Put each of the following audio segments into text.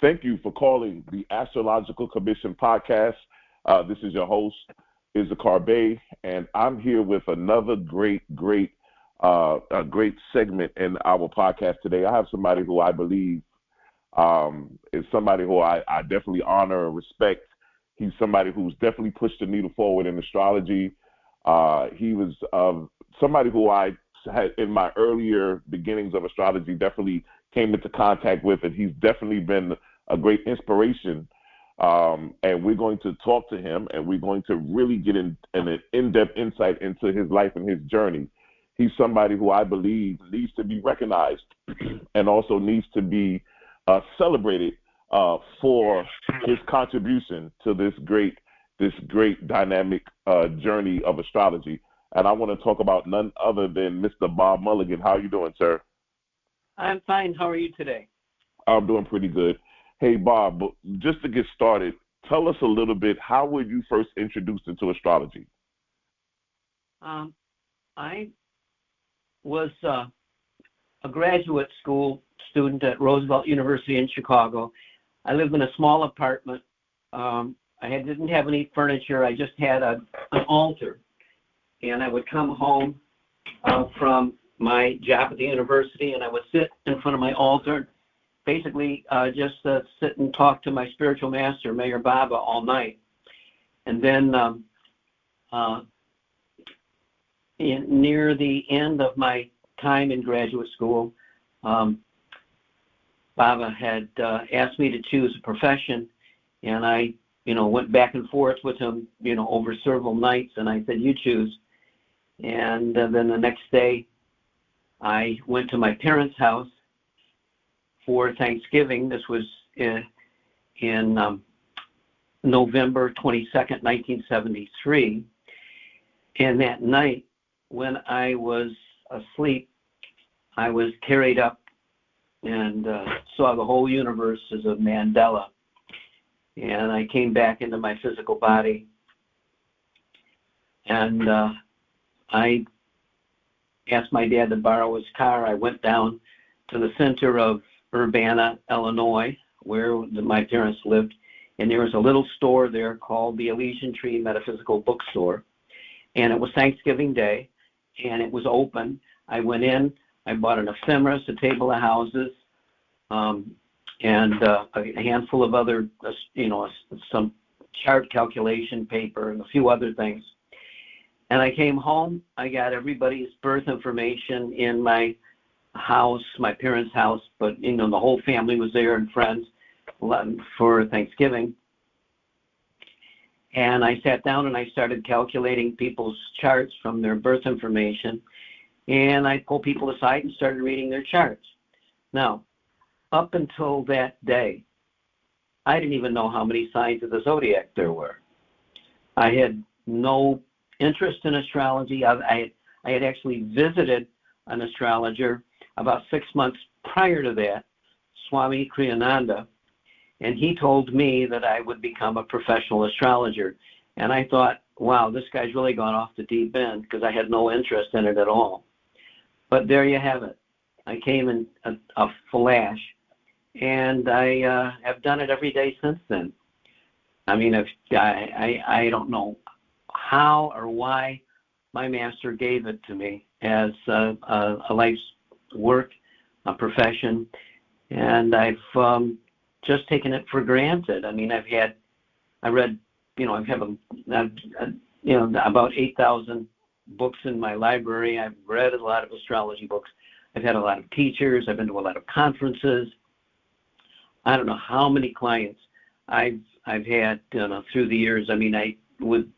Thank you for calling the Astrological Commission Podcast. This is your host, Issachar Bey, and I'm here with another great segment in our podcast today. I have somebody who I believe is somebody who I definitely honor and respect. He's somebody who's definitely pushed the needle forward in astrology. He was somebody who I had in my earlier beginnings of astrology definitely came into contact with, and he's definitely been a great inspiration. And we're going to talk to him, and we're going to really get an in-depth insight into his life and his journey. He's somebody who I believe needs to be recognized and also needs to be celebrated for his contribution to this great dynamic journey of astrology. And I want to talk about none other than Mr. Bob Mulligan. How are you doing, sir? I'm fine. How are you today? I'm doing pretty good. Hey, Bob, just to get started, tell us a little bit, how were you first introduced into astrology? I was a graduate school student at Roosevelt University in Chicago. I lived in a small apartment. I didn't have any furniture. I just had an altar. And I would come home from my job at the university, and I would sit in front of my altar, basically just sit and talk to my spiritual master, Mayor Baba, all night. And then near the end of my time in graduate school, Baba had asked me to choose a profession, and I went back and forth with him, over several nights, and I said, you choose. And then the next day, I went to my parents' house for Thanksgiving. This was in November 22nd, 1973. And that night, when I was asleep, I was carried up and saw the whole universe as a mandala. And I came back into my physical body. And I asked my dad to borrow his car. I went down to the center of Urbana, Illinois, where my parents lived, and there was a little store there called the Elysian Tree Metaphysical Bookstore, and it was Thanksgiving Day, and it was open. I went in, I bought an ephemeris, a table of houses, and a handful of other, some chart calculation paper and a few other things. And I came home, I got everybody's birth information in my house, my parents' house, but, the whole family was there and friends for Thanksgiving. And I sat down and I started calculating people's charts from their birth information. And I pulled people aside and started reading their charts. Now, up until that day, I didn't even know how many signs of the Zodiac there were. I had no interest in astrology. I had actually visited an astrologer about 6 months prior to that, Swami Kriyananda, and he told me that I would become a professional astrologer. And I thought, wow, this guy's really gone off the deep end, because I had no interest in it at all. But there you have it. I came in a flash, and I have done it every day since then. I mean, I don't know how or why my master gave it to me as a life's work, a profession, and I've just taken it for granted. I mean, I've read, I have about 8,000 books in my library. I've read a lot of astrology books. I've had a lot of teachers. I've been to a lot of conferences. I don't know how many clients I've had through the years. I mean, I would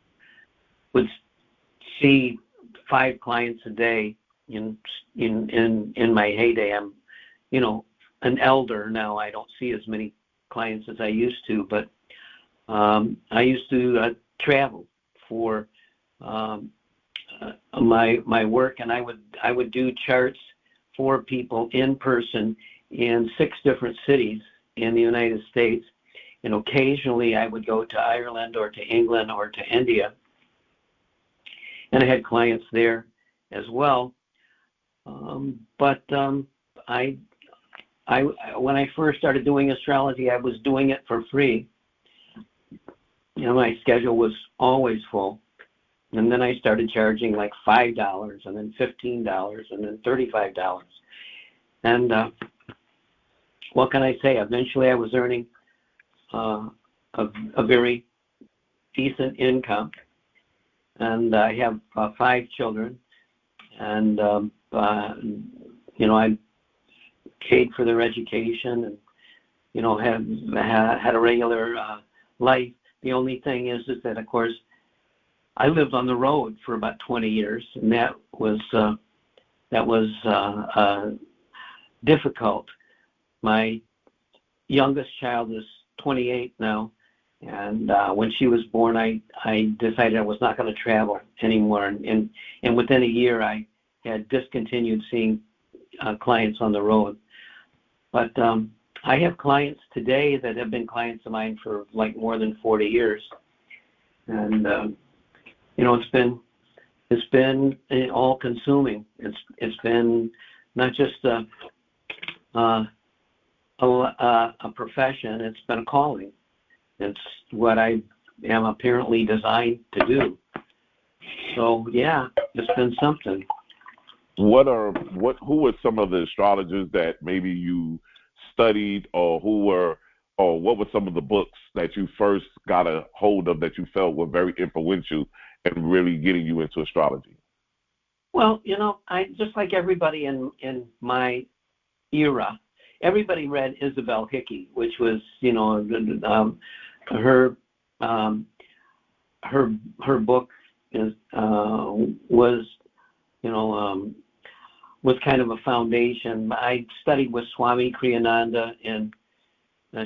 see 5 clients a day in my heyday. I'm, an elder now. I don't see as many clients as I used to, but I used to travel for my work, and I would do charts for people in person in 6 different cities in the United States, and occasionally I would go to Ireland or to England or to India, and I had clients there as well. But I when I first started doing astrology, I was doing it for free. My schedule was always full. And then I started charging like $5 and then $15 and then $35. And what can I say? Eventually I was earning a very decent income. And I have 5 children. And, I paid for their education and, had a regular life. The only thing is that, of course, I lived on the road for about 20 years, and that was difficult. My youngest child is 28 now, and when she was born, I decided I was not going to travel anymore. And within a year, I had discontinued seeing clients on the road. But I have clients today that have been clients of mine for like more than 40 years, and it's been all-consuming. It's been not just a profession; it's been a calling. It's what I am apparently designed to do. So yeah, it's been something. Who were some of the astrologers that maybe you studied, or what were some of the books that you first got a hold of that you felt were very influential in really getting you into astrology? Well, I just like everybody in my era, everybody read Isabel Hickey, which was, her book was kind of a foundation. I studied with Swami Kriyananda in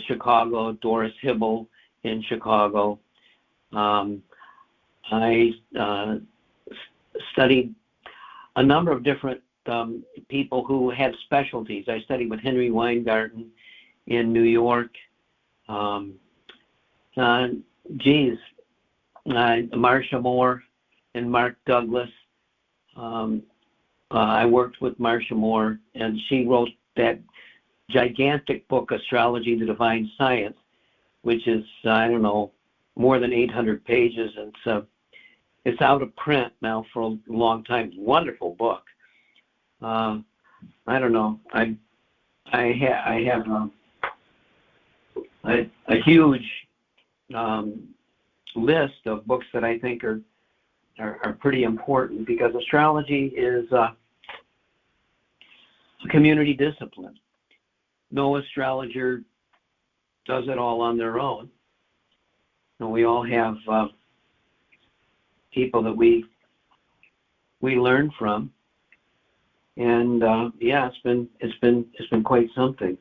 Chicago, Doris Hibble in Chicago. I studied a number of different people who had specialties. I studied with Henry Weingarten in New York. Marcia Moore and Mark Douglas. I worked with Marcia Moore, and she wrote that gigantic book, Astrology, the Divine Science, which is, more than 800 pages. And it's out of print now for a long time. Wonderful book. I have a huge list of books that I think are pretty important, because astrology is a community discipline. No astrologer does it all on their own. And we all have people that we learn from, and it's been quite something.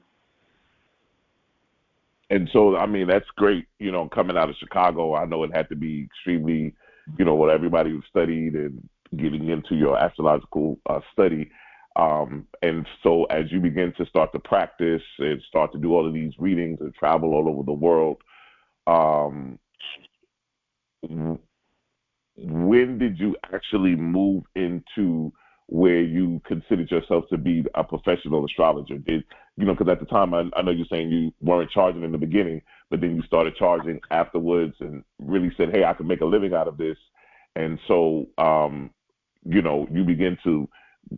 And so, that's great. Coming out of Chicago, I know it had to be extremely, what everybody who studied and getting into your astrological study. And so as you begin to start to practice and start to do all of these readings and travel all over the world, when did you actually move into where you considered yourself to be a professional astrologer? Because at the time, I know you're saying you weren't charging in the beginning, but then you started charging afterwards and really said, hey, I can make a living out of this. And so, you begin to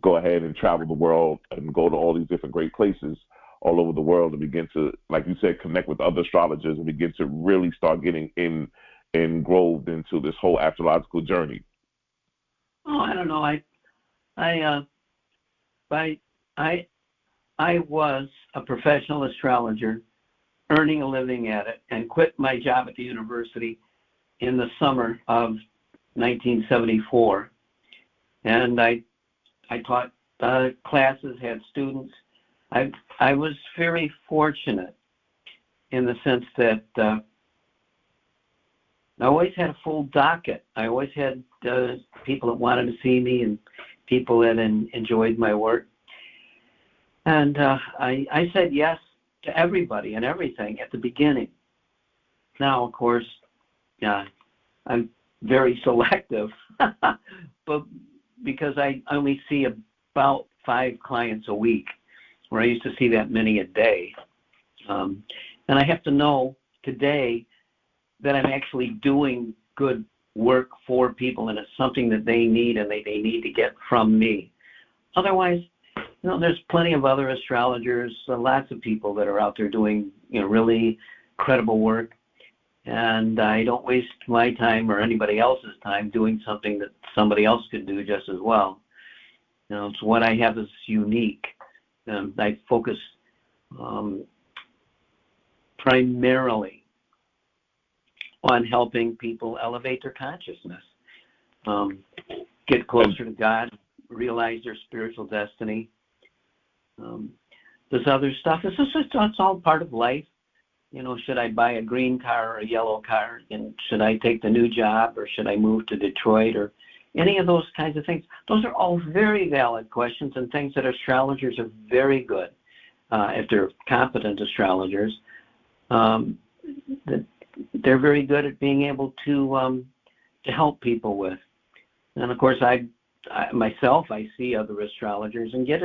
go ahead and travel the world and go to all these different great places all over the world and begin to, like you said, connect with other astrologers and begin to really start getting engroved into this whole astrological journey. Oh, I don't know. I was a professional astrologer, earning a living at it, and quit my job at the university in the summer of 1974. And I taught classes, had students. I was very fortunate in the sense that I always had a full docket. I always had people that wanted to see me and people that enjoyed my work. And I said yes to everybody and everything at the beginning. Now, of course, I'm very selective, but because I only see about 5 clients a week. where I used to see that many a day. And I have to know today that I'm actually doing good work for people, and it's something that they need and they need to get from me. Otherwise, there's plenty of other astrologers, lots of people that are out there doing, really credible work. And I don't waste my time or anybody else's time doing something that somebody else could do just as well. It's what I have is unique. I focus primarily on helping people elevate their consciousness, get closer to God, realize their spiritual destiny. This other stuff, it's all part of life. Should I buy a green car or a yellow car? And should I take the new job, or should I move to Detroit, or any of those kinds of things? Those are all very valid questions and things that astrologers are very good, if they're competent astrologers. They're very good at being able to help people with. And of course, I myself see other astrologers and get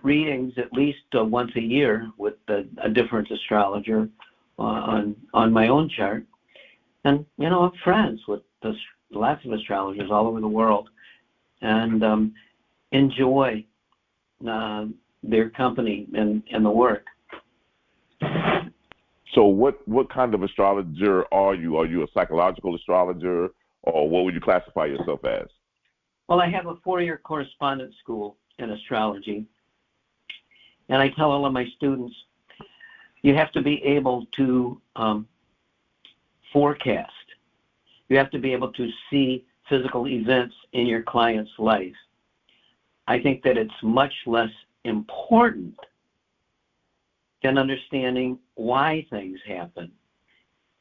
readings at least once a year with a different astrologer on my own chart. And I'm friends with lots of astrologers all over the world, and enjoy their company and the work. So what kind of astrologer are you? Are you a psychological astrologer, or what would you classify yourself as? Well, I have a 4-year correspondence school in astrology, and I tell all of my students, you have to be able to forecast. You have to be able to see physical events in your client's life. I think that it's much less important than understanding why things happen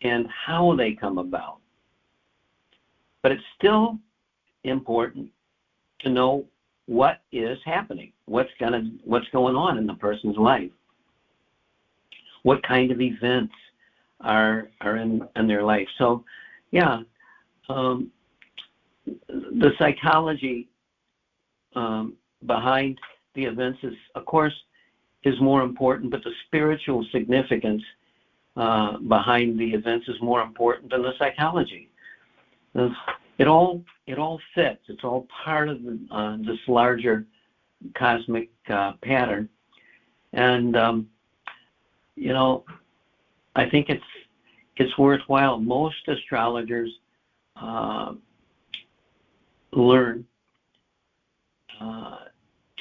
and how they come about. But it's still important to know what is happening, what's going on in the person's life, what kind of events are in their life. So, yeah, the psychology behind the events is more important, but the spiritual significance behind the events is more important than the psychology. It all fits. It's all part of this larger cosmic pattern, and I think it's worthwhile. Most astrologers learn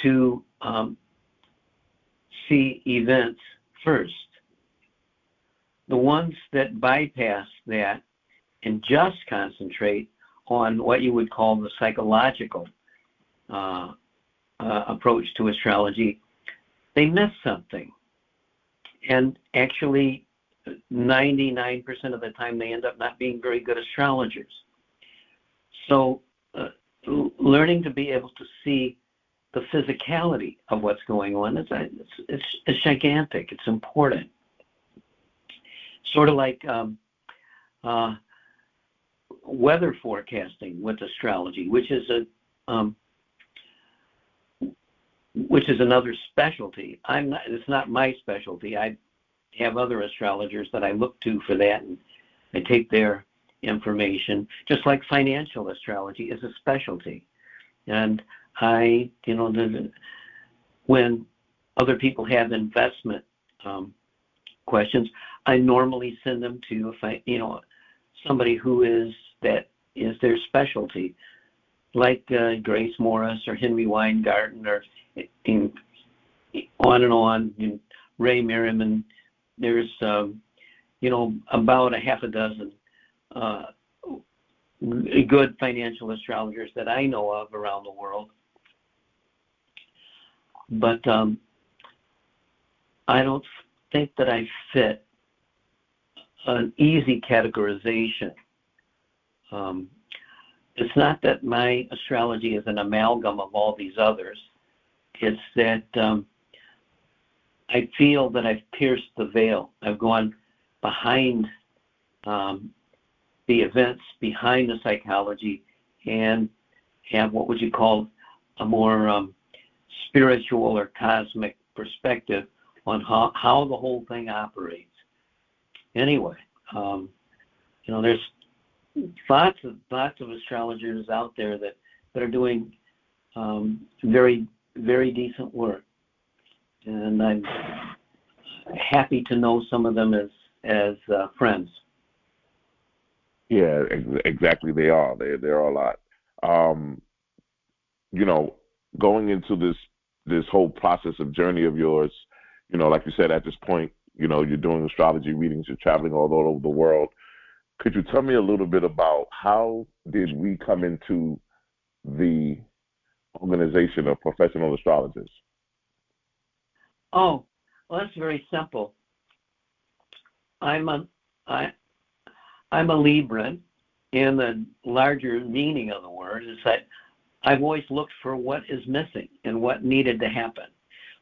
to see events first. The ones that bypass that and just concentrate on what you would call the psychological approach to astrology, they miss something. And actually, 99% of the time, they end up not being very good astrologers. So learning to be able to see the physicality of what's going on, it's gigantic. It's important. Sort of like weather forecasting with astrology, which is another specialty. It's not my specialty. I have other astrologers that I look to for that, and I take their information. Just like financial astrology is a specialty, and when other people have investment questions, I normally send them to somebody that is their specialty, like Grace Morris or Henry Weingarten, or on and on, Ray Merriman. There's about a half a dozen good financial astrologers that I know of around the world. But I don't think that I fit an easy categorization. It's not that my astrology is an amalgam of all these others. It's that I feel that I've pierced the veil. I've gone behind the events, behind the psychology, and have what would you call a more spiritual or cosmic perspective on how the whole thing operates. Anyway, there's lots of astrologers out there that are doing very, very decent work, and I'm happy to know some of them as friends. Yeah, exactly. They are. There are a lot. Going into this whole process of journey of yours, like you said, at this point, you're doing astrology readings, you're traveling all over the world. Could you tell me a little bit about how did we come into the Organization of Professional Astrologers? Oh, well, that's very simple. I'm a Libran, and the larger meaning of the word is that I've always looked for what is missing and what needed to happen.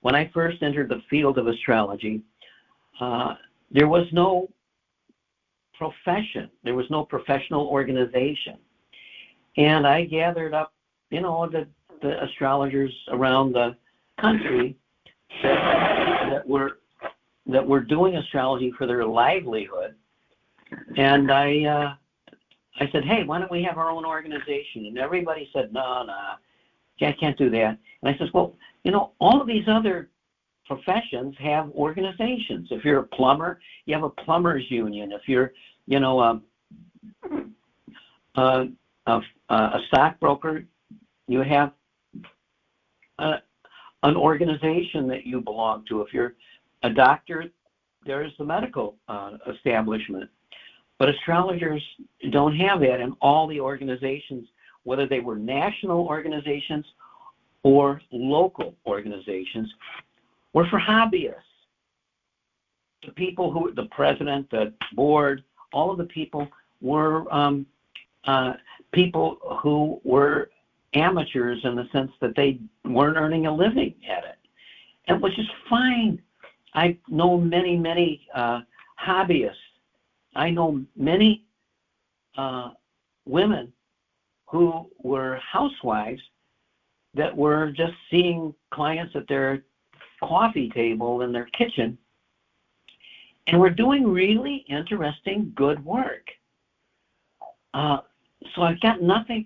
When I first entered the field of astrology, there was no profession. There was no professional organization. And I gathered up, the astrologers around the country that were doing astrology for their livelihood. And I said, hey, why don't we have our own organization? And everybody said, no, I can't do that. And I said, well, all of these other professions have organizations. If you're a plumber, you have a plumbers union. If you're, a stockbroker, you have an organization that you belong to. If you're a doctor, there's the medical establishment. But astrologers don't have that, and all the organizations, whether they were national organizations or local organizations, were for hobbyists. The people the president, the board, all of the people were people who were amateurs in the sense that they weren't earning a living at it, and which is fine. I know many hobbyists. I know many women who were housewives that were just seeing clients at their coffee table in their kitchen, and were doing really interesting, good work. So I've got nothing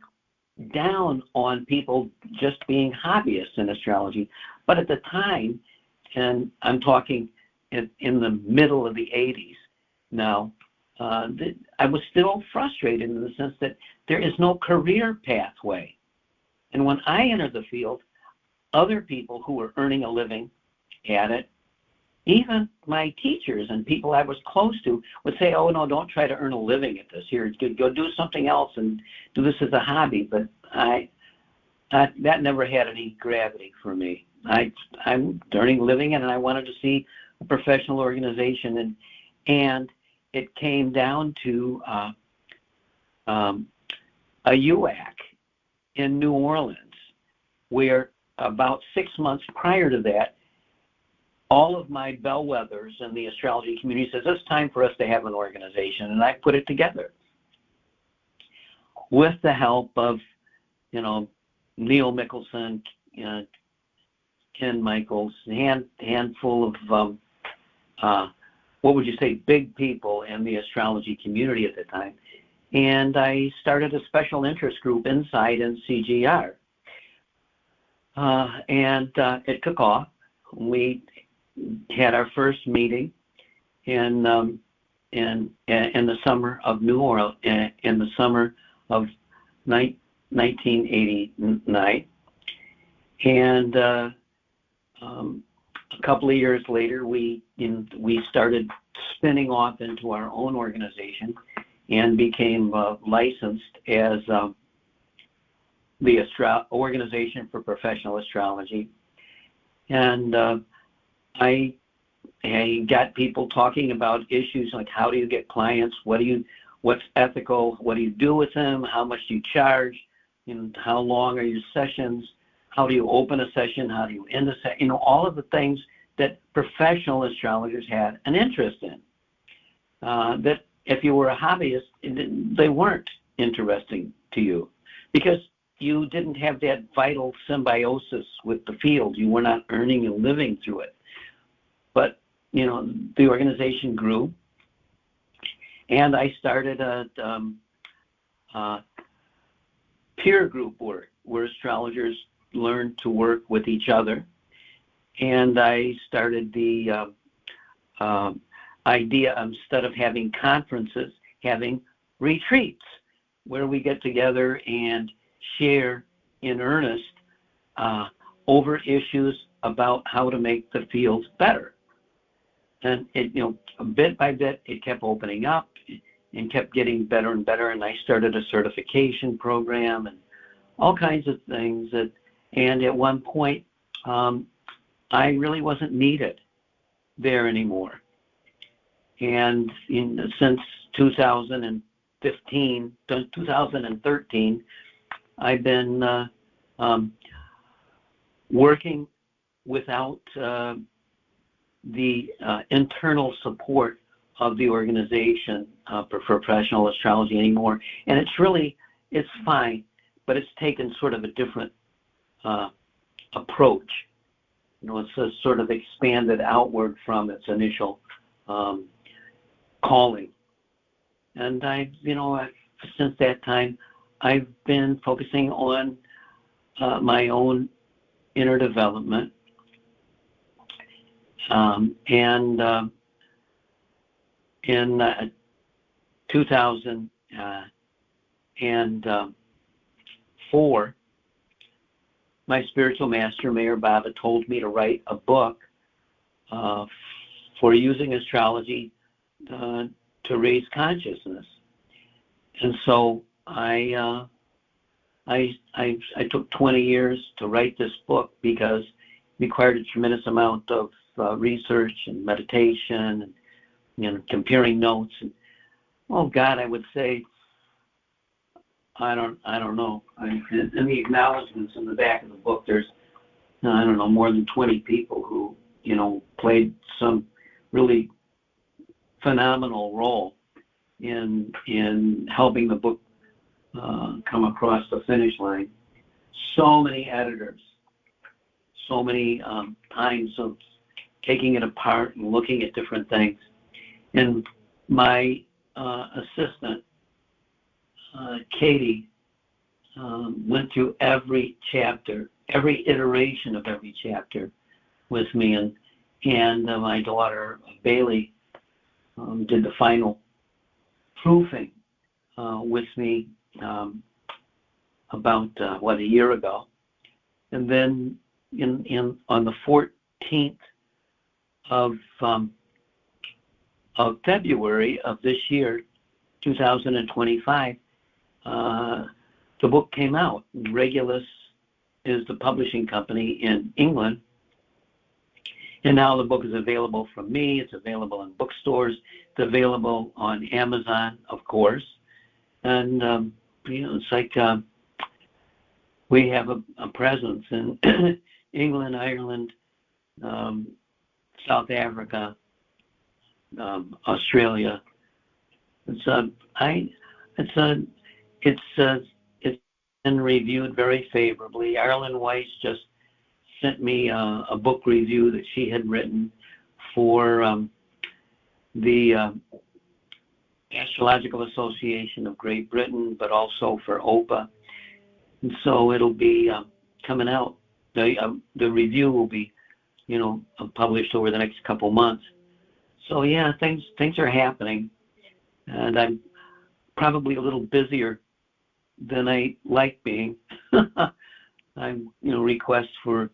down on people just being hobbyists in astrology. But at the time, and I'm talking in the middle of the 80s now, I was still frustrated in the sense that there is no career pathway. And when I entered the field, other people who were earning a living at it, even my teachers and people I was close to, would say, oh, no, don't try to earn a living at this. Here, go do something else and do this as a hobby. But that never had any gravity for me. I'm earning a living, and I wanted to see a professional organization. And it came down to a UAC in New Orleans, where about 6 months prior to that, all of my bellwethers in the astrology community says, it's time for us to have an organization. And I put it together with the help of, Neil Mickelson, Ken Michaels, handful of, what would you say, big people in the astrology community at the time. And I started a special interest group inside NCGR. And it took off. We had our first meeting in the summer of New Orleans, in the summer of 1989. And a couple of years later, we started spinning off into our own organization and became licensed as the Organization for Professional Astrology. And I got people talking about issues like, how do you get clients? What's ethical? What do you do with them? How much do you charge? How long are your sessions? How do you open a session? How do you end a session? All of the things that professional astrologers had an interest in. That if you were a hobbyist, they weren't interesting to you because you didn't have that vital symbiosis with the field. You were not earning a living through it. the organization grew, and I started a peer group work where astrologers learn to work with each other. And I started the idea of, instead of having conferences, having retreats where we get together and share in earnest over issues about how to make the field better. And it, bit by bit, it kept opening up and kept getting better and better. And I started a certification program and all kinds of things. And at one point, I really wasn't needed there anymore. And since 2013, I've been working without the internal support of the Organization for Professional Astrology anymore. And it's fine, but it's taken sort of a different approach. It's a sort of expanded outward from its initial calling. And since that time, I've been focusing on my own inner development. And in 2004, my spiritual master, Mayor Bob, told me to write a book for using astrology to raise consciousness. And so I took 20 years to write this book because it required a tremendous amount of research and meditation and comparing notes. And I would say, I don't know. In the acknowledgments in the back of the book, there's more than 20 people who played some really phenomenal role in helping the book come across the finish line. So many editors, so many times of taking it apart and looking at different things. And my assistant, Katie, went through every chapter, every iteration of every chapter with me, and my daughter Bailey did the final proofing with me about a year ago. And then on the 14th of February of this year, 2025, the book came out. Regulus is the publishing company in England. And now the book is available from me. It's available in bookstores. It's available on Amazon, of course. And, it's like we have a presence in England, Ireland, South Africa, Australia. It's been reviewed very favorably. Arlen Weiss just sent me a book review that she had written for the Astrological Association of Great Britain, but also for OPA. And so it'll be coming out. The review will be, published over the next couple months. So yeah, things are happening, and I'm probably a little busier than I like being. I'm, requests for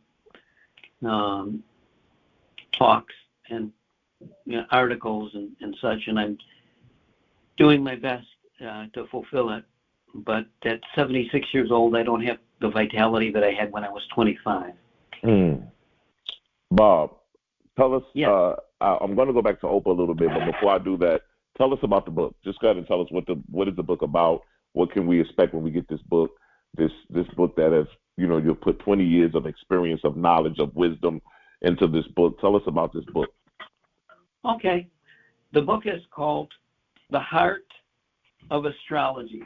talks and articles and such, and I'm doing my best to fulfill it. But at 76 years old, I don't have the vitality that I had when I was 25. Bob, tell us, yeah. I'm going to go back to OPA a little bit, but before I do that, tell us about the book. Just go ahead and tell us what is the book about? What can we expect when we get this book? This book that has, you'll put 20 years of experience, of knowledge, of wisdom into this book. Tell us about this book. Okay. The book is called The Heart of Astrology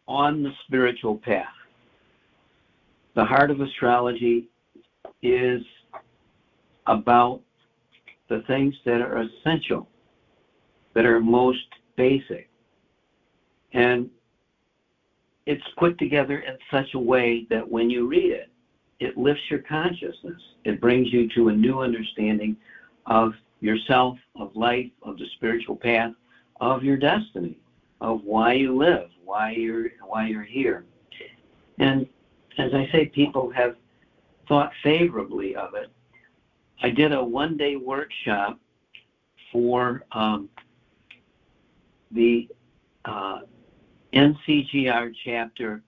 on the Spiritual Path. The Heart of Astrology is about the things that are essential, that are most basic. And it's put together in such a way that when you read it, it lifts your consciousness. It brings you to a new understanding of yourself, of life, of the spiritual path, of your destiny, of why you live, why you're here. And as I say, people have thought favorably of it. I did a one-day workshop for the NCGR chapter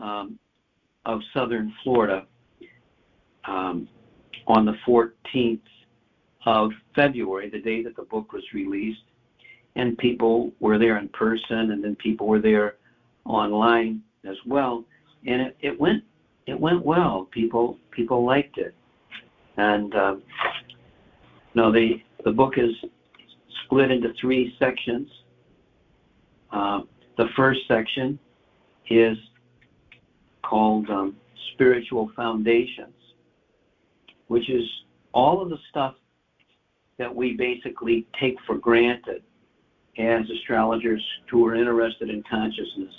of Southern Florida on the 14th of February, the day that the book was released. And people were there in person, and then people were there online as well. And it went well. People liked it. And the book is split into 3 sections. The first section is called Spiritual Foundations, which is all of the stuff that we basically take for granted as astrologers who are interested in consciousness.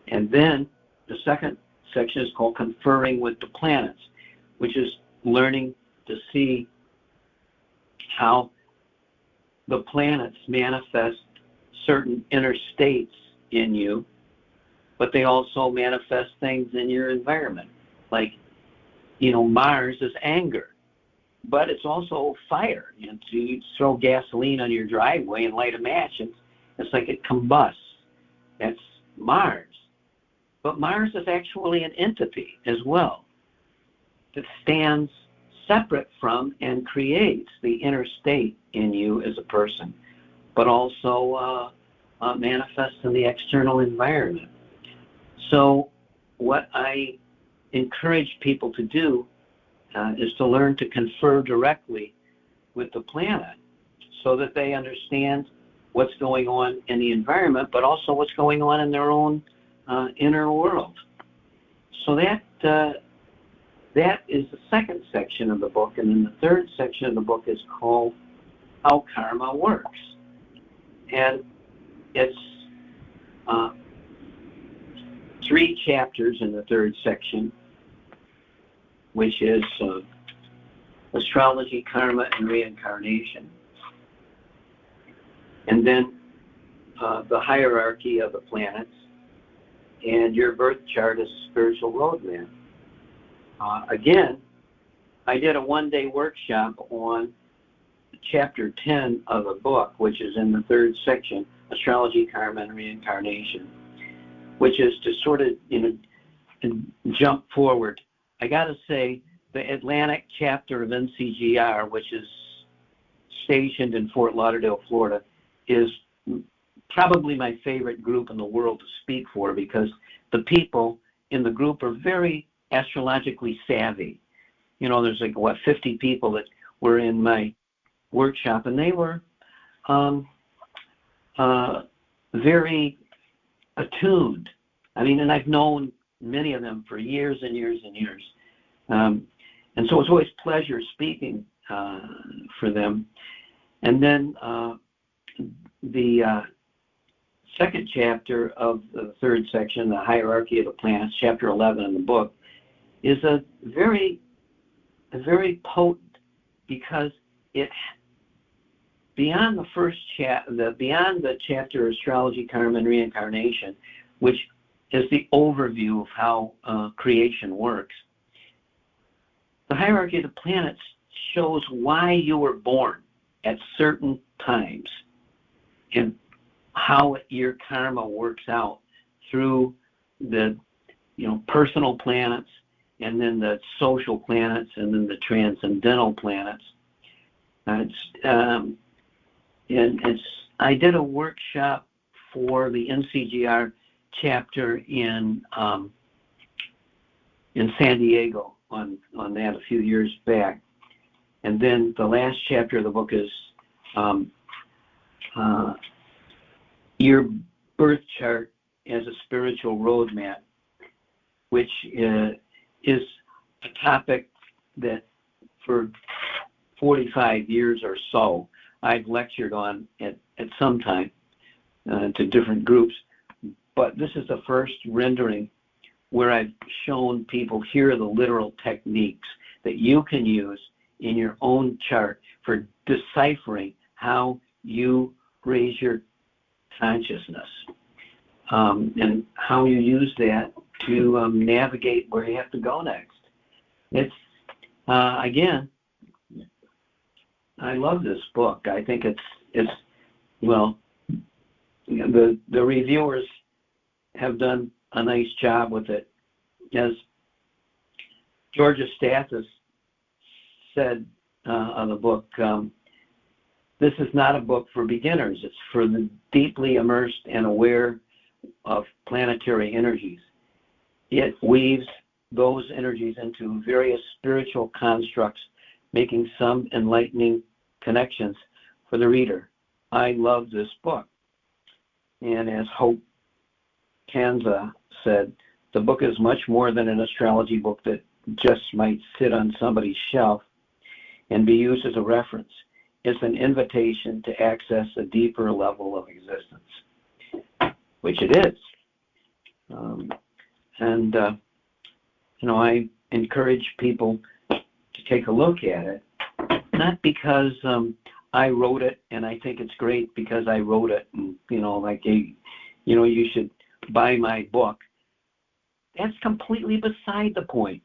And then the second section is called Conferring with the Planets, which is learning to see how the planets manifest certain inner states in you, but they also manifest things in your environment. Like, Mars is anger, but it's also fire. So you throw gasoline on your driveway and light a match, and it's like it combusts. That's Mars. But Mars is actually an entity as well that stands separate from and creates the inner state in you as a person, but also manifests in the external environment. So what I encourage people to do is to learn to confer directly with the planet so that they understand what's going on in the environment, but also what's going on in their own inner world. So that is the second section of the book. And then the third section of the book is called How Karma Works. And it's 3 chapters in the third section, which is Astrology, Karma, and Reincarnation. And then the hierarchy of the planets, and your birth chart as a spiritual roadmap. Again, I did a one-day workshop on chapter 10 of the book, which is in the third section, Astrology, Karma, and Reincarnation, which is to sort of, jump forward. I got to say, the Atlantic chapter of NCGR, which is stationed in Fort Lauderdale, Florida, is probably my favorite group in the world to speak for, because the people in the group are very astrologically savvy. There's 50 people that were in my workshop, and they were very attuned. And I've known many of them for years and years and years. And so it's always a pleasure speaking for them. And then the second chapter of the third section, the hierarchy of the planets, chapter 11 in the book, is a very potent, because it, beyond the first beyond the chapter Astrology, Karma, and Reincarnation, which is the overview of how creation works, the hierarchy of the planets shows why you were born at certain times and how your karma works out through the personal planets, and then the social planets, and then the transcendental planets. I did a workshop for the NCGR chapter in San Diego on that a few years back. And then the last chapter of the book is your birth chart as a spiritual roadmap, which is a topic that for 45 years or so, I've lectured on at some time to different groups, but this is the first rendering where I've shown people here are the literal techniques that you can use in your own chart for deciphering how you raise your consciousness and how you use that to navigate where you have to go next. It's, again, I love this book. I think it's well, the reviewers have done a nice job with it. As Georgia Stathis said on the book, this is not a book for beginners. It's for the deeply immersed and aware of planetary energies. It weaves those energies into various spiritual constructs, making some enlightening connections for the reader. I love this book. And as Hope Kanza said, the book is much more than an astrology book that just might sit on somebody's shelf and be used as a reference. It's an invitation to access a deeper level of existence, which it is. I encourage people to take a look at it, not because I wrote it and I think it's great because I wrote it, and, you should buy my book. That's completely beside the point.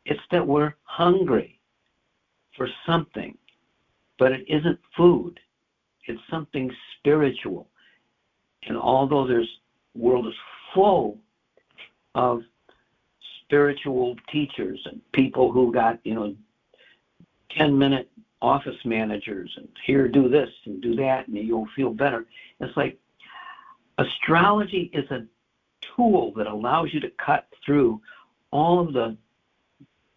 It's that we're hungry for something, but it isn't food. It's something spiritual. And although the world is full of spiritual teachers and people who got, 10-minute office managers and here, do this and do that and you'll feel better. It's like astrology is a tool that allows you to cut through all of the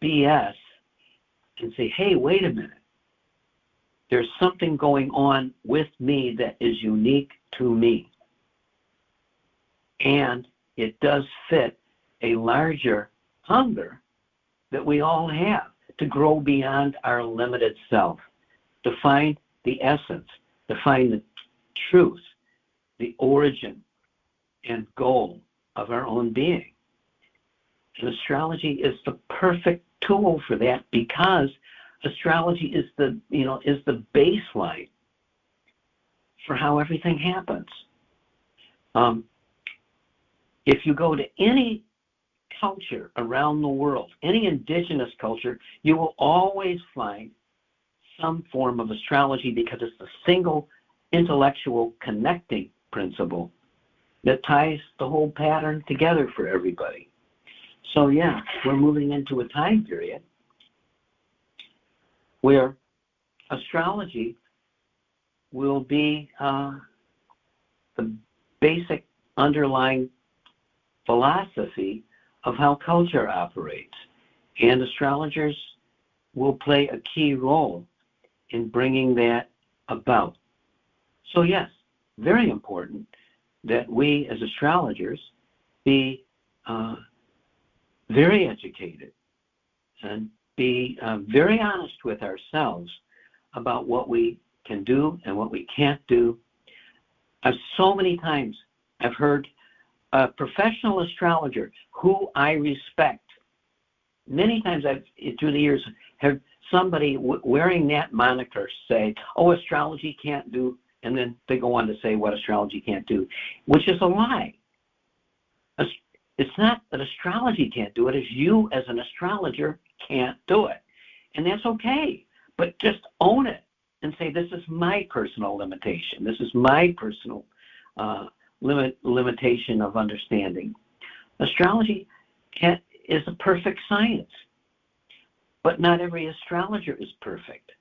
BS and say, hey, wait a minute. There's something going on with me that is unique to me. And it does fit a larger hunger that we all have to grow beyond our limited self, to find the essence, to find the truth, the origin and goal of our own being. And astrology is the perfect tool for that because astrology is the baseline for how everything happens. If you go to any culture around the world, any indigenous culture, you will always find some form of astrology because it's the single intellectual connecting principle that ties the whole pattern together for everybody. So yeah, we're moving into a time period where astrology will be the basic underlying philosophy of how culture operates. And astrologers will play a key role in bringing that about. So yes, very important that we as astrologers be very educated and be very honest with ourselves about what we can do and what we can't do. So many times I've heard a professional astrologer who I respect. Many times I've, through the years, heard somebody wearing that moniker say, oh, astrology can't do, and then they go on to say what astrology can't do, which is a lie. It's not that astrology can't do it, it's you as an astrologer can't do it. And that's okay, but just own it and say, this is my personal limitation. This is my personal limitation of understanding. Astrology is a perfect science, but not every astrologer is perfect.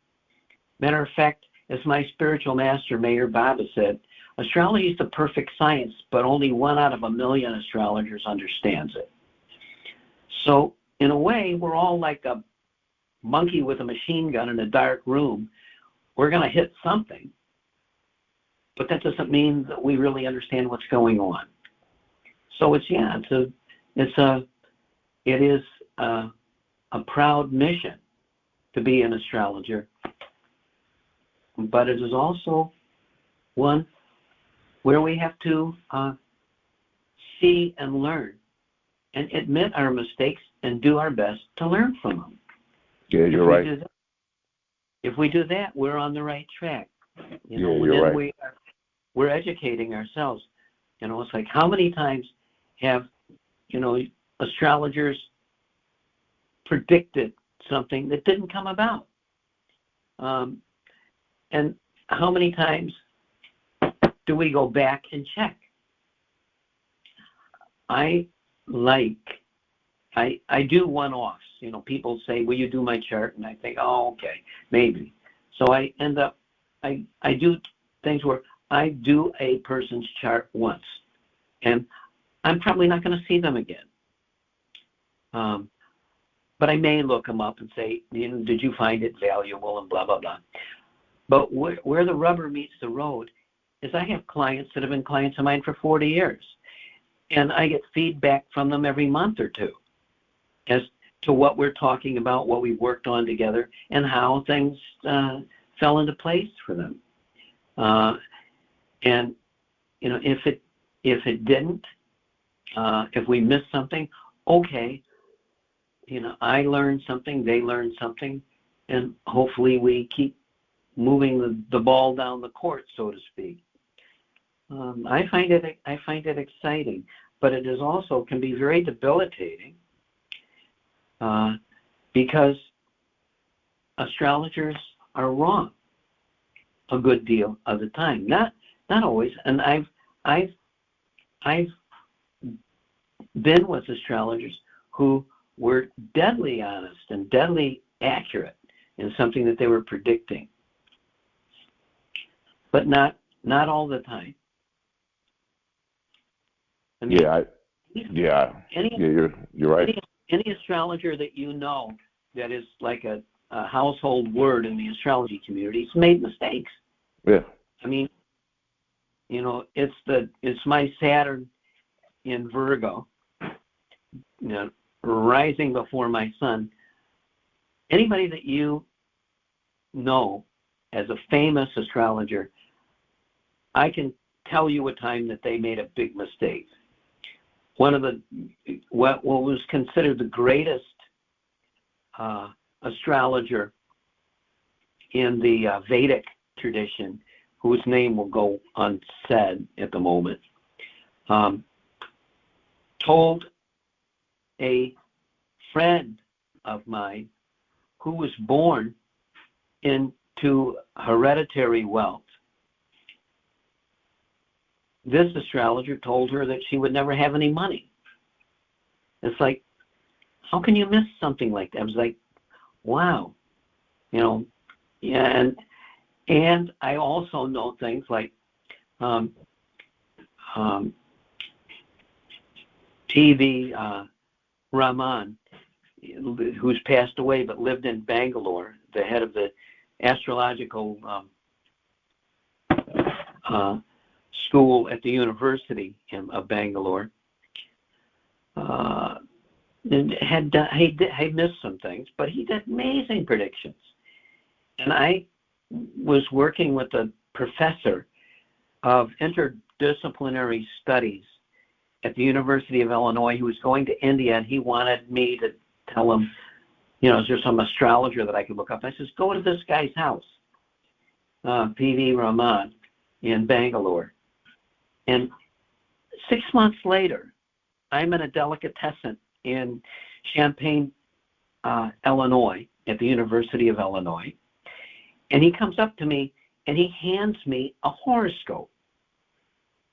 Matter of fact, as my spiritual master, Mayor Bob, has said, astrology is the perfect science, but only 1 out of 1 million astrologers understands it. So, in a way, we're all like a monkey with a machine gun in a dark room. We're going to hit something, but that doesn't mean that we really understand what's going on. So it is a proud mission to be an astrologer, but it is also one where we have to see and learn and admit our mistakes and do our best to learn from them. Yeah, you're right. If we do that, we're on the right track. You're right. We're educating ourselves. It's like, how many times have, astrologers predicted something that didn't come about? And how many times do we go back and check? I do one-offs. People say, will you do my chart? And I think, oh, okay, maybe. So I end up, I do things where I do a person's chart once, and I'm probably not going to see them again. But I may look them up and say, did you find it valuable, and blah, blah, blah. But where the rubber meets the road is I have clients that have been clients of mine for 40 years. And I get feedback from them every month or two as to what we're talking about, what we've worked on together, and how things fell into place for them. And if it didn't, if we missed something, okay, I learned something, they learned something, and hopefully we keep moving the ball down the court, so to speak. I find it exciting, but it is also can be very debilitating because astrologers are wrong a good deal of the time. Not always, and I've been with astrologers who were deadly honest and deadly accurate in something that they were predicting, but not all the time. I mean, you're right. Any astrologer that that is like a household word in the astrology community has made mistakes. Yeah. I mean, it's my Saturn in Virgo, rising before my sun. Anybody that you know as a famous astrologer, I can tell you a time that they made a big mistake. One of what was considered the greatest astrologer in the Vedic tradition, whose name will go unsaid at the moment, told a friend of mine who was born into hereditary wealth. This astrologer told her that she would never have any money. It's like, how can you miss something like that? I was like, wow. And I also know things like TV Raman, who's passed away but lived in Bangalore, the head of the Astrological school at the University of Bangalore. And he missed some things, but he did amazing predictions. And I was working with a professor of interdisciplinary studies at the University of Illinois who was going to India, and he wanted me to tell him, is there some astrologer that I could look up? I says, go to this guy's house, P.V. Raman in Bangalore. And 6 months later, I'm in a delicatessen in Champaign, Illinois, at the University of Illinois. And he comes up to me and he hands me a horoscope.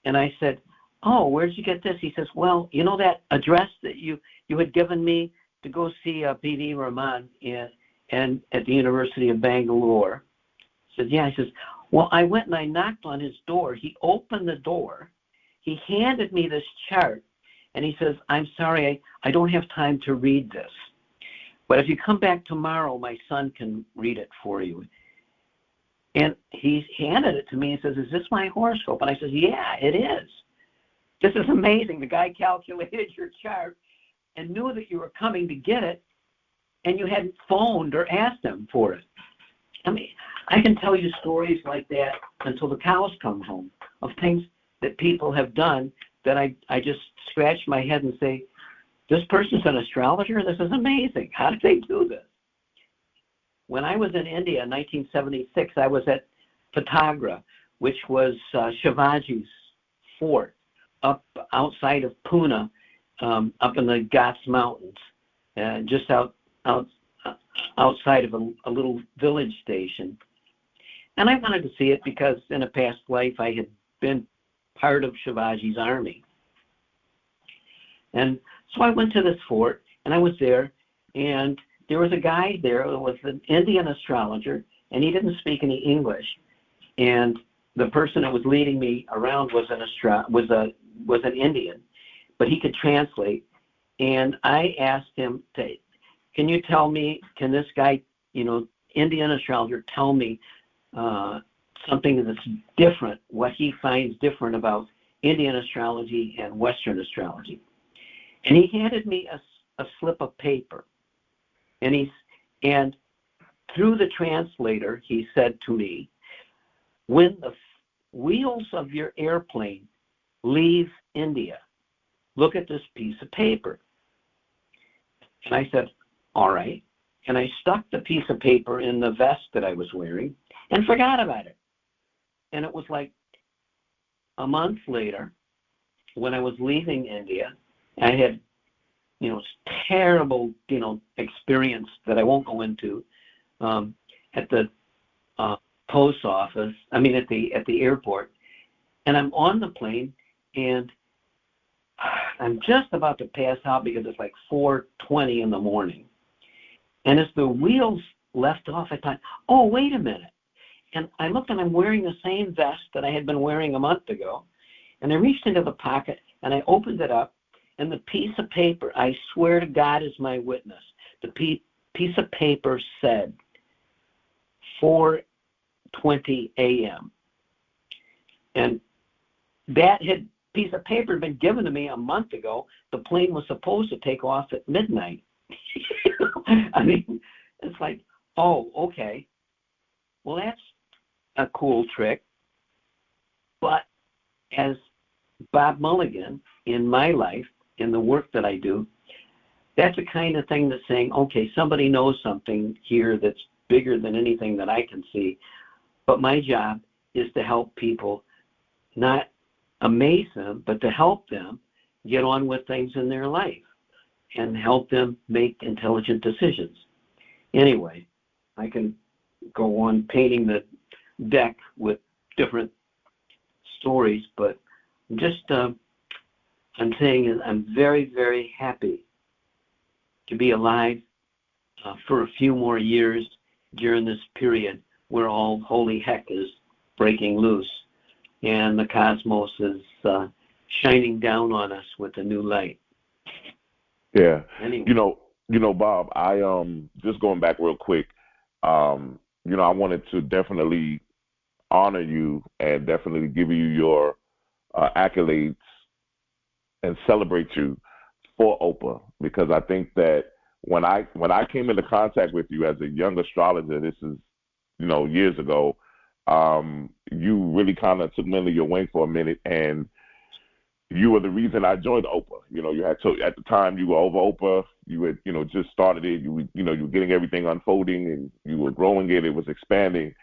And I said, oh, where'd you get this? He says, well, that address that you had given me to go see P.V. Raman and at the University of Bangalore? I said, yeah. He says, well, I went and I knocked on his door. He opened the door. He handed me this chart, and he says, I'm sorry, I don't have time to read this. But if you come back tomorrow, my son can read it for you. And he handed it to me and says, is this my horoscope? And I said, yeah, it is. This is amazing. The guy calculated your chart and knew that you were coming to get it and you hadn't phoned or asked them for it. I mean, I can tell you stories like that until the cows come home of things that people have done that I just scratch my head and say, this person's an astrologer? This is amazing. How did they do this? When I was in India in 1976, I was at Patagra, which was Shivaji's fort up outside of Pune, up in the Ghats Mountains, just outside of a little village station. And I wanted to see it because in a past life I had been part of Shivaji's army. And so I went to this fort, and I was there, and there was a guy there who was an Indian astrologer, and he didn't speak any English. And the person that was leading me around was an Indian, but he could translate. And I asked him, can you tell me, can this guy, Indian astrologer, tell me something that's different, what he finds different about Indian astrology and Western astrology? And he handed me a slip of paper. And through the translator, he said to me, when the wheels of your airplane leave India, look at this piece of paper. And I said, all right. And I stuck the piece of paper in the vest that I was wearing and forgot about it. And it was like a month later, when I was leaving India, I had, terrible, experience that I won't go into at the post office. I mean, at the airport. And I'm on the plane, and I'm just about to pass out because it's like 4:20 in the morning. And as the wheels left off, I thought, oh, wait a minute. And I looked, and I'm wearing the same vest that I had been wearing a month ago. And I reached into the pocket, and I opened it up, and the piece of paper, I swear to God is my witness, the piece of paper said 4:20 a.m. And that piece of paper had been given to me a month ago. The plane was supposed to take off at midnight. I mean, it's like, oh, okay. Well, that's a cool trick. But as Bob Mulligan in my life, in the work that I do, that's the kind of thing that's saying, okay, somebody knows something here that's bigger than anything that I can see. But my job is to help people, not amaze them, but to help them get on with things in their life and help them make intelligent decisions. Anyway, I can go on painting the deck with different stories, but just I'm saying I'm very, very happy to be alive for a few more years during this period where all holy heck is breaking loose and the cosmos is shining down on us with a new light. Yeah. Anyway. Bob, I just going back real quick, I wanted to definitely honor you and definitely give you your accolades and celebrate you for OPA, because I think that when I came into contact with you as a young astrologer, this is, years ago, you really kind of took me under your wing for a minute, and you were the reason I joined OPA. You had at the time you were over OPA. You had, just started it. You were getting everything unfolding, and you were growing it. It was expanding,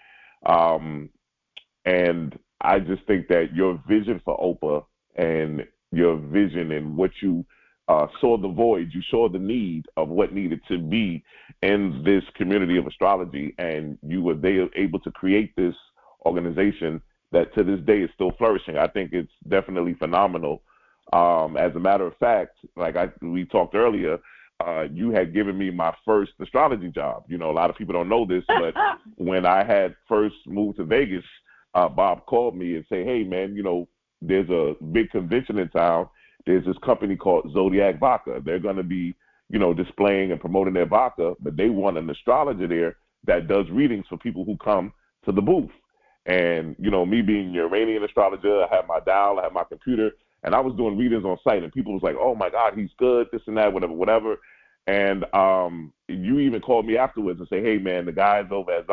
and I just think that your vision for OPA and your vision and what you saw the void, you saw the need of what needed to be in this community of astrology, and you were able to create this organization that to this day is still flourishing. I think it's definitely phenomenal. As a matter of fact, like we talked earlier, you had given me my first astrology job. A lot of people don't know this, but when I had first moved to Vegas, Bob called me and said, hey, man, there's a big convention in town. There's this company called Zodiac Vodka. They're going to be, displaying and promoting their vodka, but they want an astrologer there that does readings for people who come to the booth. And, me being your Iranian astrologer, I have my dial, I have my computer, and I was doing readings on site, and people was like, oh, my God, he's good, this and that, whatever. And you even called me afterwards and say, hey, man, the guys over at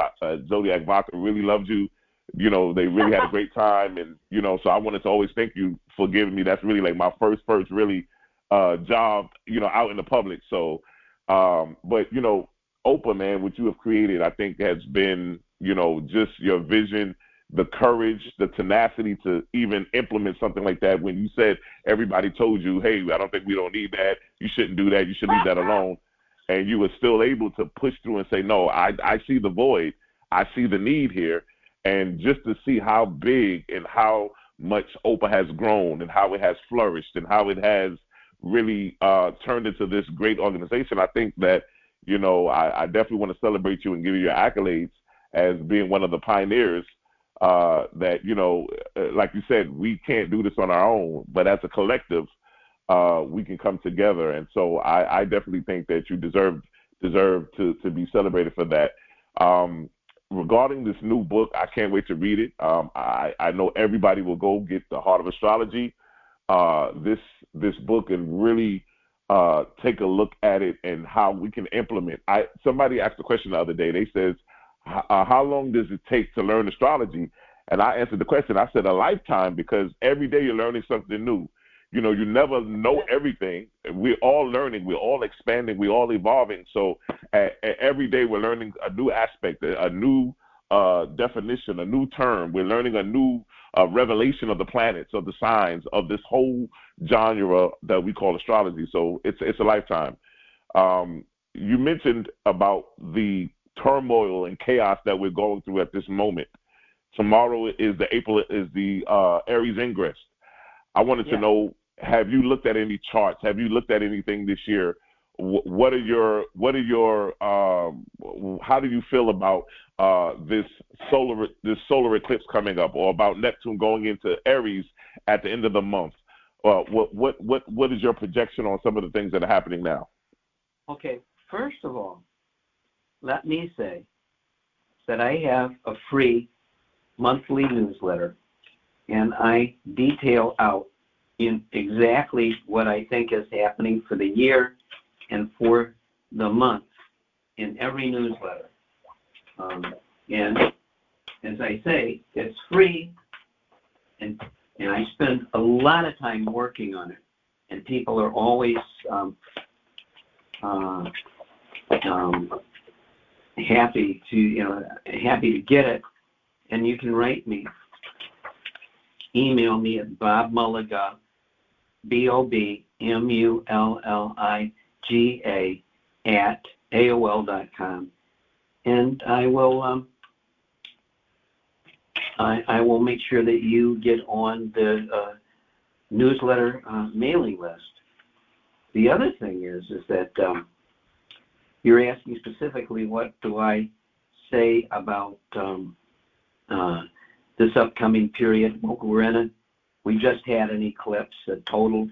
Zodiac Vodka really loved you. You know, they really had a great time. And, you know, so I wanted to always thank you for giving me. That's really like my first really job, you know, out in the public. So, but, you know, Oprah, man, what you have created, I think has been, you know, just your vision, the courage, the tenacity to even implement something like that. When you said everybody told you, hey, I don't think we don't need that. You shouldn't do that. You should leave that alone. And you were still able to push through and say, no, I see the void. I see the need here. And just to see how big and how much Oprah has grown and how it has flourished and how it has really turned into this great organization, I think that, you know, I definitely want to celebrate you and give you your accolades as being one of the pioneers that, you know, like you said, we can't do this on our own, but as a collective, we can come together. And so I definitely think that you deserve to be celebrated for that. Regarding this new book, I can't wait to read it. I know everybody will go get The Heart of Astrology, this book, and really take a look at it and how we can implement. Somebody asked a question the other day. They says, how long does it take to learn astrology? And I answered the question. I said a lifetime, because every day you're learning something new. You know, you never know everything. We're all learning. We're all expanding. We're all evolving. So every day we're learning a new aspect, a new definition, a new term. We're learning a new revelation of the planets, of the signs, of this whole genre that we call astrology. So it's a lifetime. You mentioned about the turmoil and chaos that we're going through at this moment. Tomorrow is the Aries ingress. I wanted to know, have you looked at any charts? Have you looked at anything this year? What are your how do you feel about this solar eclipse coming up, or about Neptune going into Aries at the end of the month? What is your projection on some of the things that are happening now? Okay, first of all, let me say that I have a free monthly newsletter, and I detail out in exactly what I think is happening for the year and for the month in every newsletter. And as I say, it's free, and I spend a lot of time working on it, and people are always happy to get it. And you can write me, email me at Bob Mulligan, BOBMULLIGA at AOL.com, and I will make sure that you get on the newsletter mailing list. The other thing is that you're asking specifically, what do I say about this upcoming period? We just had an eclipse, a total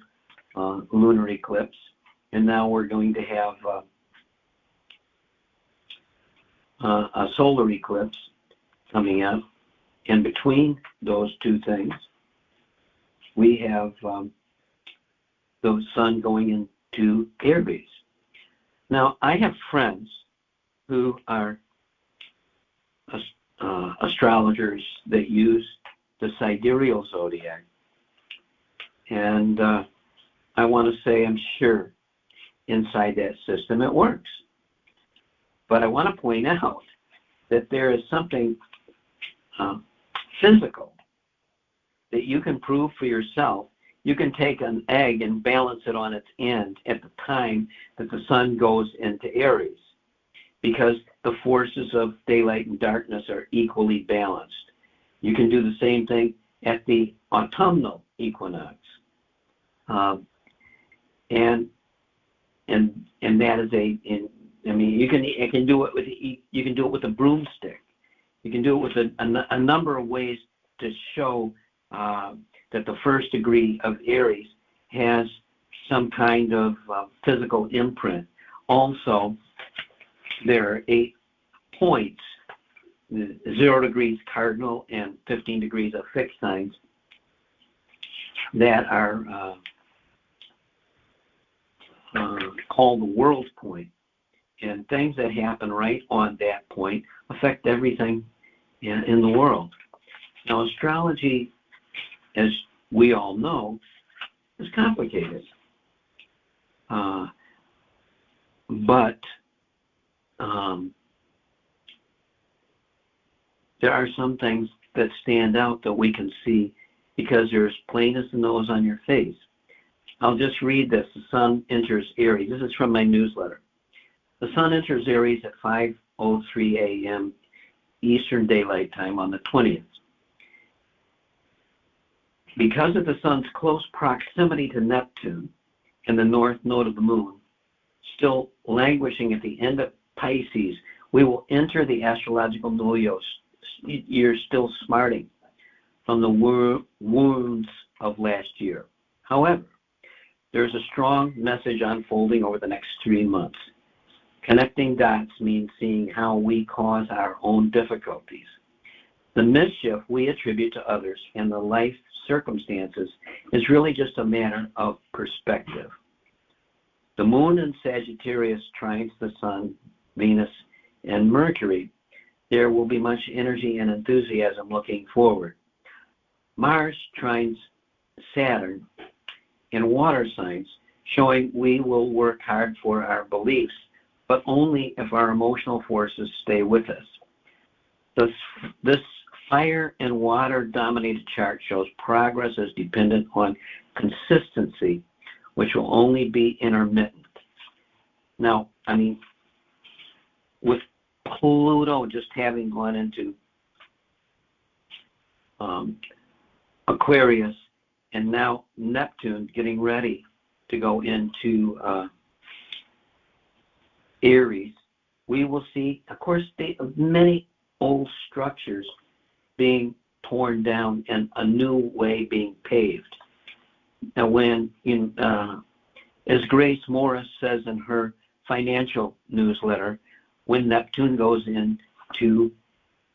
lunar eclipse, and now we're going to have a solar eclipse coming up. And between those two things, we have the sun going into Aries. Now, I have friends who are astrologers that use the sidereal zodiac, and I want to say I'm sure inside that system it works. But I want to point out that there is something physical that you can prove for yourself. You can take an egg and balance it on its end at the time that the sun goes into Aries, because the forces of daylight and darkness are equally balanced. You can do the same thing at the autumnal equinox, and that is you can do it with a broomstick. You can do it with a number of ways to show that the first degree of Aries has some kind of physical imprint. Also, there are 8 points, 0 degrees cardinal and 15 degrees of fixed signs, that are called the world point, and things that happen right on that point affect everything in the world. Now, astrology, as we all know, is complicated. But there are some things that stand out that we can see because there's plainness in those on your face. I'll just read this. The sun enters Aries. This is from my newsletter. The sun enters Aries at 5:03 a.m. Eastern Daylight Time on the 20th. Because of the sun's close proximity to Neptune and the north node of the moon, still languishing at the end of Pisces, we will enter the astrological new year still smarting from the wounds of last year. However, there's a strong message unfolding over the next 3 months. Connecting dots means seeing how we cause our own difficulties. The mischief we attribute to others and the life circumstances is really just a matter of perspective. The moon in Sagittarius trines the sun, Venus, and Mercury. There will be much energy and enthusiasm looking forward. Mars trines Saturn in water signs, showing we will work hard for our beliefs, but only if our emotional forces stay with us. This fire and water dominated chart shows progress is dependent on consistency, which will only be intermittent. Now, with Pluto just having gone into Aquarius, and now Neptune getting ready to go into Aries, we will see, of course, many old structures being torn down and a new way being paved. Now, as Grace Morris says in her financial newsletter, when Neptune goes into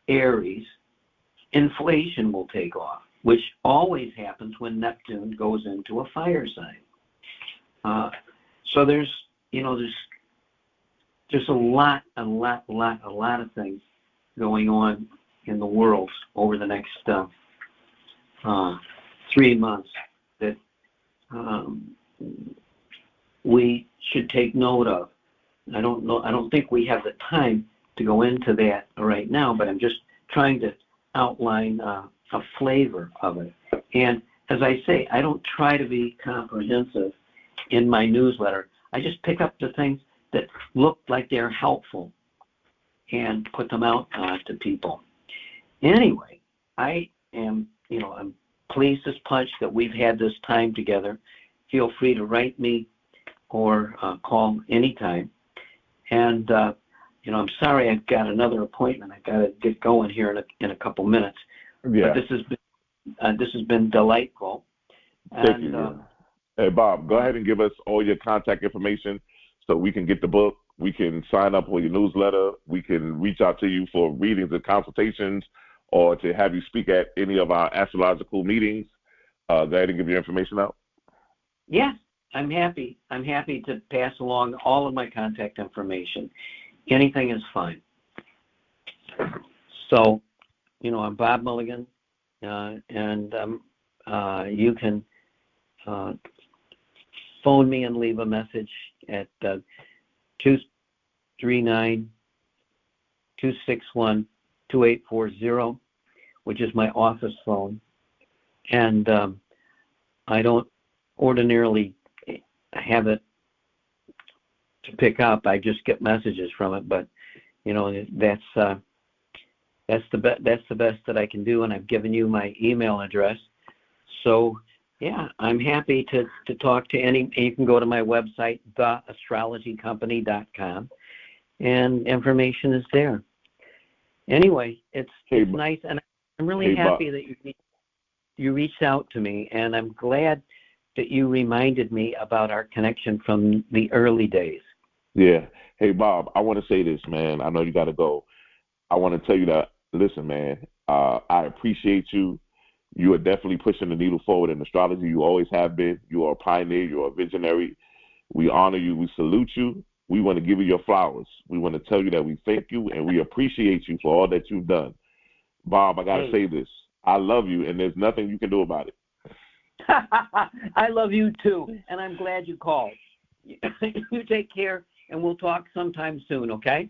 Aries, inflation will take off, which always happens when Neptune goes into a fire sign. So there's a lot of things going on in the world over the next 3 months that we should take note of. I don't think we have the time to go into that right now, but I'm just trying to outline a flavor of it. And as I say, I don't try to be comprehensive in my newsletter. I just pick up the things that look like they're helpful and put them out to people. Anyway, I'm pleased as punch that we've had this time together. Feel free to write me or call anytime. And I'm sorry I've got another appointment. I've got to get going here in a couple minutes. Yeah. But this has been delightful. Thank you. Hey, Bob, go ahead and give us all your contact information so we can get the book. We can sign up for your newsletter. We can reach out to you for readings and consultations or to have you speak at any of our astrological meetings. Go ahead and give your information out. Yes, I'm happy. I'm happy to pass along all of my contact information. Anything is fine. So, I'm Bob Mulligan, and you can phone me and leave a message at 239-261-2840, which is my office phone. And I don't ordinarily have it to pick up. I just get messages from it, but that's the best that I can do, and I've given you my email address. So yeah, I'm happy to talk to any. You can go to my website, theastrologycompany.com, and information is there. Anyway, it's nice, and I'm really happy that you reached out to me, and I'm glad that you reminded me about our connection from the early days. Yeah. Hey, Bob, I want to say this, man. I know you got to go. I want to tell you that, listen, man, I appreciate you. You are definitely pushing the needle forward in astrology. You always have been. You are a pioneer. You're a visionary. We honor you. We salute you. We want to give you your flowers. We want to tell you that we thank you and we appreciate you for all that you've done. Bob, I got to say this. I love you, and there's nothing you can do about it. I love you too, and I'm glad you called. You take care, and we'll talk sometime soon, okay?